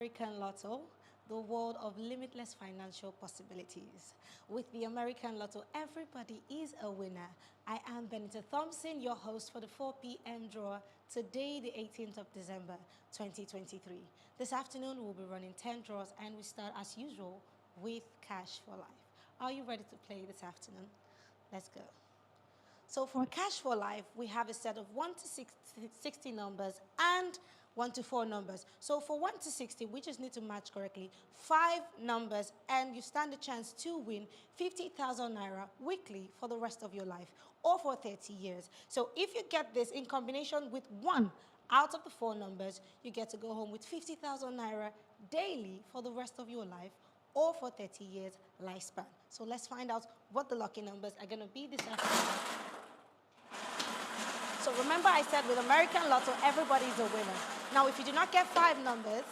American Lotto, the world of limitless financial possibilities. With the American Lotto, everybody is a winner. I am Benita Thompson, your host for the 4 p.m. draw, today the 18th of December 2023. This afternoon we'll be running 10 draws and we start as usual with Cash for Life. Are you ready to play this afternoon? Let's go. So for Cash for Life, we have a set of 1 to 60 numbers and 1 to 4 numbers. So for 1 to 60, we just need to match correctly 5 numbers and you stand a chance to win 50,000 naira weekly for the rest of your life or for 30 years. So if you get this in combination with 1 out of the 4 numbers, you get to go home with 50,000 naira daily for the rest of your life or for 30 years lifespan. So let's find out what the lucky numbers are going to be this afternoon. So remember I said with American Lotto, everybody is a winner. Now, if you do not get 5 numbers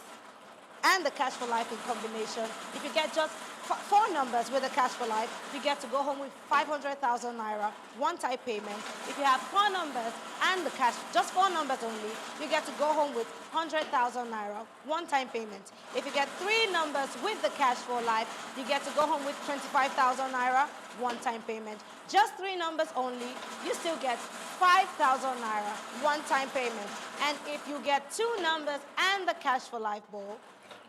and the Cash for Life in combination, if you get just 4 numbers with the Cash for Life, you get to go home with 500,000 naira one-time payment. If you have 4 numbers and the cash, just 4 numbers only, you get to go home with 100,000 naira one-time payment. If you get 3 numbers with the Cash for Life, you get to go home with 25,000 naira one-time payment. Just 3 numbers only, you still get 5,000 naira one-time payment. And if you get 2 numbers and the Cash for Life ball,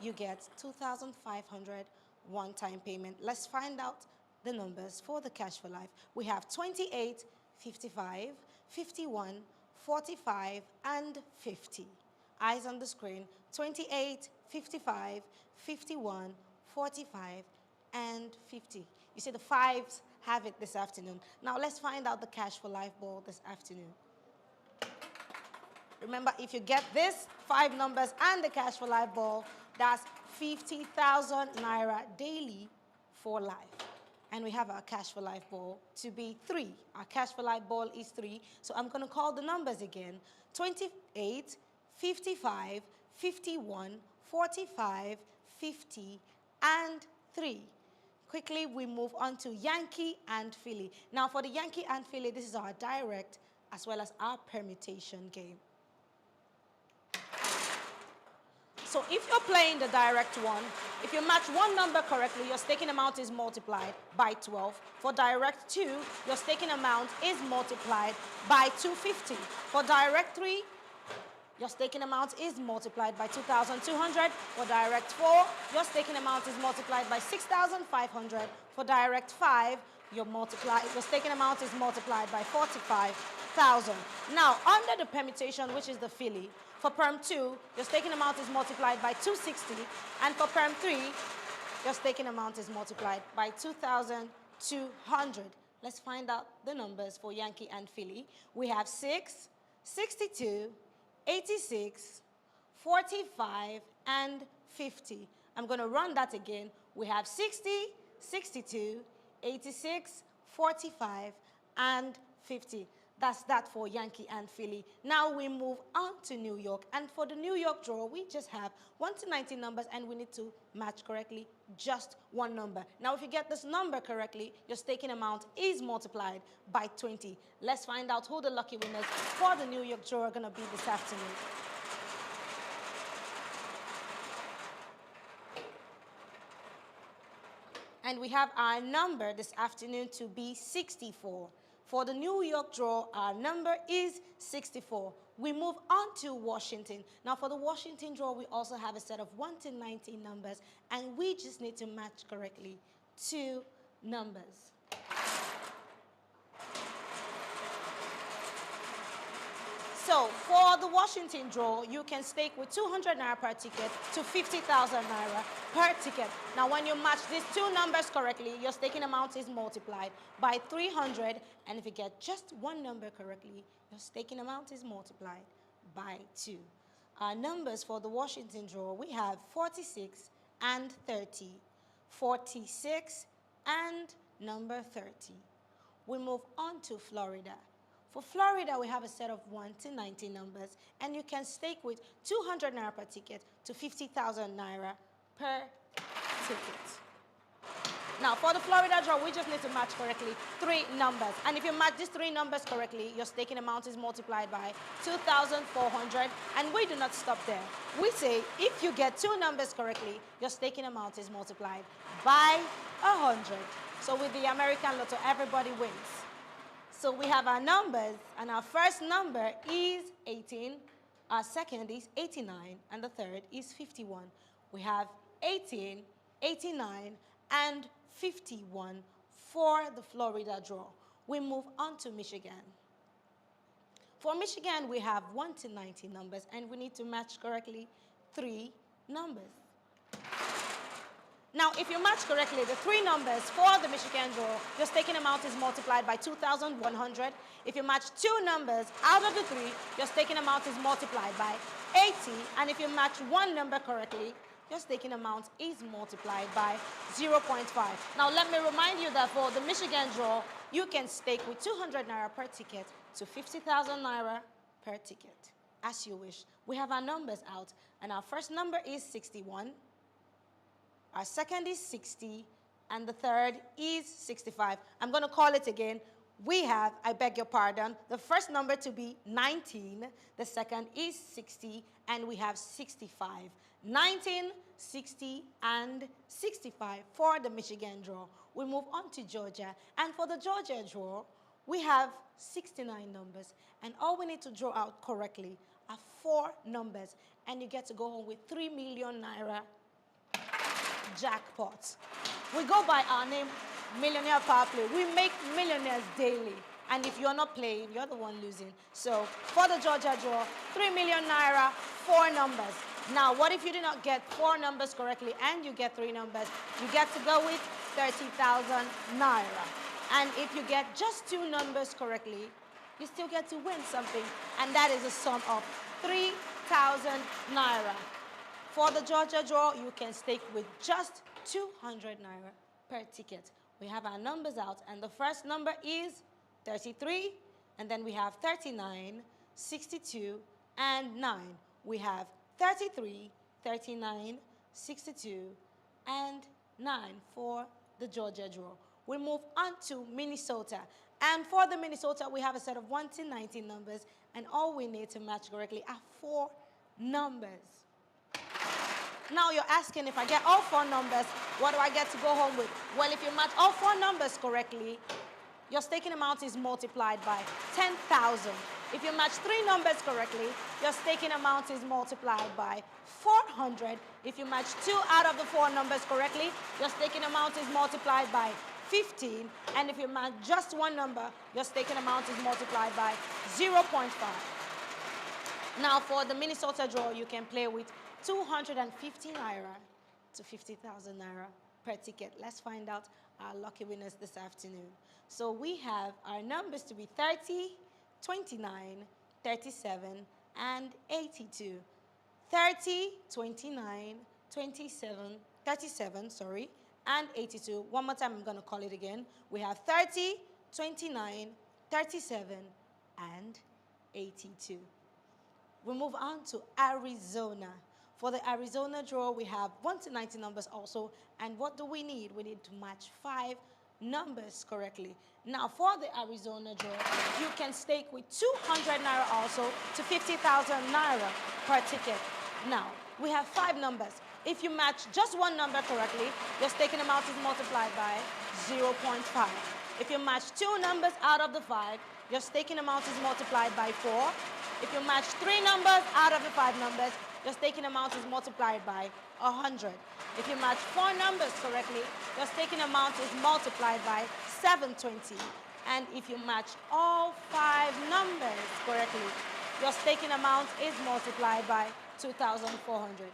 you get 2,500 one-time payment. Let's find out the numbers for the Cash for Life. We have 28, 55, 51, 45, and 50. Eyes on the screen. 28, 55, 51, 45, and 50. You see the 5s have it this afternoon. Now let's find out the Cash for Life ball this afternoon. Remember, if you get this 5 numbers and the Cash for Life ball, that's 50,000 naira daily for life. And we have our Cash for Life ball to be 3. Our Cash for Life ball is 3. So I'm going to call the numbers again. 28, 55, 51, 45, 50, and 3. Quickly, we move on to Yankee and Philly. Now, for the Yankee and Philly, this is our direct as well as our permutation game. So if you're playing the direct one, if you match 1 number correctly, your staking amount is multiplied by 12. For direct 2, your staking amount is multiplied by 250. For direct 3, your staking amount is multiplied by 2,200. For direct 4, your staking amount is multiplied by 6,500. For direct 5, your staking amount is multiplied by 45,000. Now, under the permutation, which is the Philly, for perm 2, your staking amount is multiplied by 260. And for perm 3, your staking amount is multiplied by 2,200. Let's find out the numbers for Yankee and Philly. We have 6, 62, 86, 45, and 50. I'm going to run that again. We have 60, 62, 86, 45, and 50. That's that for Yankee and Philly. Now we move on to New York. And for the New York draw, we just have 1 to 19 numbers and we need to match correctly just 1 number. Now if you get this number correctly, your staking amount is multiplied by 20. Let's find out who the lucky winners for the New York draw are going to be this afternoon. And we have our number this afternoon to be 64. For the New York draw, our number is 64. We move on to Washington. Now, for the Washington draw, we also have a set of 1 to 19 numbers, and we just need to match correctly 2 numbers. So, for the Washington draw, you can stake with 200 naira per ticket to 50,000 naira per ticket. Now, when you match these 2 numbers correctly, your staking amount is multiplied by 300. And if you get just 1 number correctly, your staking amount is multiplied by 2. Our numbers for the Washington draw, we have 46 and 30, 46 and number 30. We move on to Florida. For Florida, we have a set of 1 to 19 numbers, and you can stake with 200 naira per ticket to 50,000 naira per ticket. Now, for the Florida draw, we just need to match correctly 3 numbers. And if you match these 3 numbers correctly, your staking amount is multiplied by 2,400. And we do not stop there. We say if you get 2 numbers correctly, your staking amount is multiplied by 100. So with the American Lotto, everybody wins. So we have our numbers, and our first number is 18, our second is 89, and the third is 51. We have 18, 89, and 51 for the Florida draw. We move on to Michigan. For Michigan, we have 1 to 90 numbers, and we need to match correctly 3 numbers. Now, if you match correctly the 3 numbers for the Michigan draw, your staking amount is multiplied by 2,100. If you match 2 numbers out of the 3, your staking amount is multiplied by 80. And if you match 1 number correctly, your staking amount is multiplied by 0.5. Now, let me remind you that for the Michigan draw, you can stake with 200 naira per ticket to 50,000 naira per ticket, as you wish. We have our numbers out, and our first number is 61. Our second is 60, and the third is 65. I'm going to call it again. We have, I beg your pardon, the first number to be 19, the second is 60, and we have 65. 19, 60, and 65 for the Michigan draw. We move on to Georgia, and for the Georgia draw, we have 69 numbers, and all we need to draw out correctly are 4 numbers, and you get to go home with 3 million naira jackpot. We go by our name, Millionaire Power Play. We make millionaires daily. And if you're not playing, you're the one losing. So for the Georgia draw, 3 million naira, 4 numbers. Now, what if you do not get 4 numbers correctly and you get 3 numbers? You get to go with 30,000 naira. And if you get just 2 numbers correctly, you still get to win something. And that is a sum of 3,000 naira. For the Georgia draw, you can stake with just 200 naira per ticket. We have our numbers out, and the first number is 33, and then we have 39, 62, and 9. We have 33, 39, 62, and 9 for the Georgia draw. We move on to Minnesota. And for the Minnesota, we have a set of 1 to 19 numbers, and all we need to match correctly are 4 numbers. Now you're asking, if I get all 4 numbers, what do I get to go home with? Well, if you match all 4 numbers correctly, your staking amount is multiplied by 10,000. If you match 3 numbers correctly, your staking amount is multiplied by 400. If you match 2 out of the 4 numbers correctly, your staking amount is multiplied by 15. And if you match just 1 number, your staking amount is multiplied by 0.5. Now for the Minnesota draw, you can play with 250 naira to 50,000 naira per ticket. Let's find out our lucky winners this afternoon. So we have our numbers to be 30, 29, 37, and 82. 30, 29, 27, 37, sorry, and 82. One more time, I'm going to call it again. We have 30, 29, 37, and 82. We move on to Arizona. For the Arizona draw, we have 1 to 90 numbers also. And what do we need? We need to match 5 numbers correctly. Now, for the Arizona draw, you can stake with 200 naira also to 50,000 naira per ticket. Now, we have 5 numbers. If you match just 1 number correctly, your staking amount is multiplied by 0.5. If you match 2 numbers out of the 5, your staking amount is multiplied by 4. If you match 3 numbers out of the 5 numbers, your staking amount is multiplied by 100. If you match 4 numbers correctly, your staking amount is multiplied by 720. And if you match all 5 numbers correctly, your staking amount is multiplied by 2,400.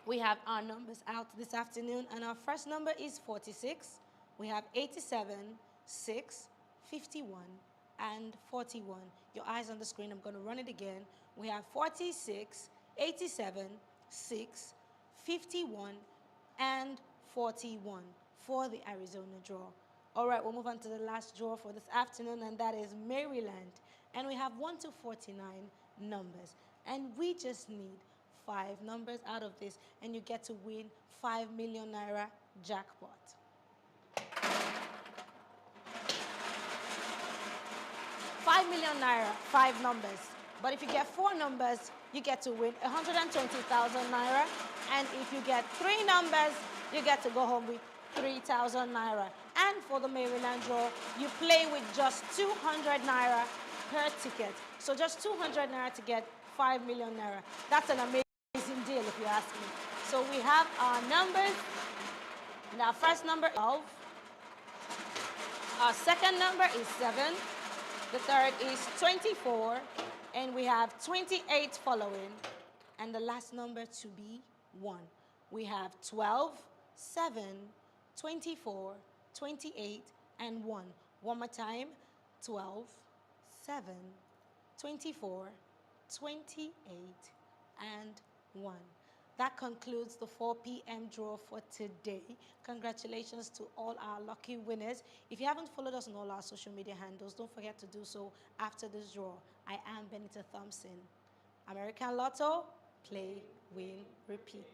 We have our numbers out this afternoon, and our first number is 46. We have 87, 6, 51, and 41. Your eyes on the screen, I'm going to run it again. We have 46, 87, 6, 51, and 41 for the Arizona draw. All right, we'll move on to the last draw for this afternoon, and that is Maryland. And we have 1 to 49 numbers. And we just need 5 numbers out of this, and you get to win 5 million naira jackpot. ₦5 million, 5 numbers. But if you get 4 numbers, you get to win 120,000 naira. And if you get 3 numbers, you get to go home with 3,000 naira. And for the Maryland draw, you play with just 200 naira per ticket. So just 200 naira to get 5 million naira. That's an amazing deal if you ask me. So we have our numbers. And our first number is 12. Our second number is 7. The third is 24. And we have 28 following. And the last number to be 1. We have 12, 7, 24, 28, and 1. One more time. 12, 7, 24, 28, and 1. That concludes the 4 p.m. draw for today. Congratulations to all our lucky winners. If you haven't followed us on all our social media handles, don't forget to do so after this draw. I am Benita Thompson. American Lotto, play, win, repeat.